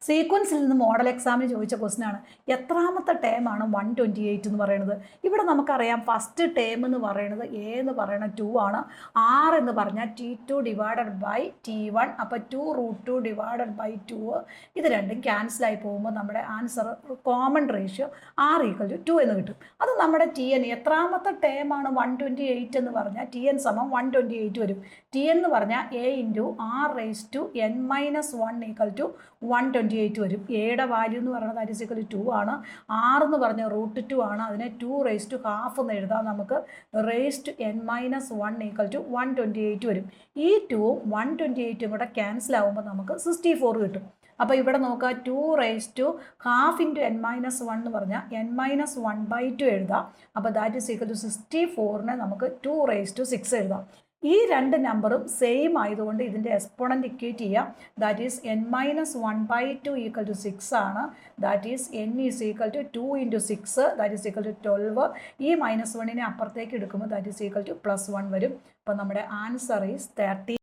സീക്വൻസിൽ നിന്ന് മോഡൽ എക്സാമിന് ചോദിച്ച ക്വസ്റ്റൻ ആണ്. എത്രാമത്തെ ടേമാണ് 128 എന്ന് പറയുന്നത്? ഇവിടെ നമുക്കറിയാം ഫസ്റ്റ് ടേം എന്ന് പറയുന്നത് എ എന്ന് പറയുന്നത് 2 ആണ്. ആർ എന്ന് പറഞ്ഞാൽ T2 ഡിവൈഡഡ് ബൈ T1. അപ്പോൾ 2√2 ഡിവൈഡഡ് ബൈ 2. ഇത് രണ്ടും ക്യാൻസലായി പോകുമ്പോൾ നമ്മുടെ ആൻസർ കോമൺ റേഷ്യോ R=2 എന്ന് കിട്ടും. അത് നമ്മുടെ TN എത്രാമത്തെ ടേമാണ് 128 എന്ന് പറഞ്ഞാൽ TN = 128 വരും. TN എന്ന് പറഞ്ഞാൽ A × R⁻n−1 = 128 വരും. എയുടെ വാല്യൂ എന്ന് പറയുന്നത് that 2 ആണ്. ആർ എന്ന് പറഞ്ഞാൽ √2 ആണ്. അതിനെ 2½ എന്ന് എഴുതാം. നമുക്ക് n−1 = 128 വരും. ഈ 2ഉം 128ഉം കൂടെ ക്യാൻസൽ ആകുമ്പോൾ നമുക്ക് 64 കിട്ടും. അപ്പോൾ ഇവിടെ നോക്കുക, 2½ × n−1 എന്ന് പറഞ്ഞാൽ n−1/2 എഴുതാം. അപ്പോൾ that 64നെ നമുക്ക് 2⁻6 എഴുതാം. ഈ രണ്ട് നമ്പറും സെയിം ആയതുകൊണ്ട് ഇതിൻ്റെ എക്സ്പോണൻ്റ് ഇക്വേറ്റ് ചെയ്യാം. ദാറ്റ് ഈസ് n−1/2 = 6 ആണ്. That is n = 2 × 6 that is = 12. ഈ -1നെ അപ്പുറത്തേക്ക് എടുക്കുമ്പോൾ ദാറ്റ് ഈസ് +1 വരും. അപ്പോൾ നമ്മുടെ ആൻസർ ഈസ് 30.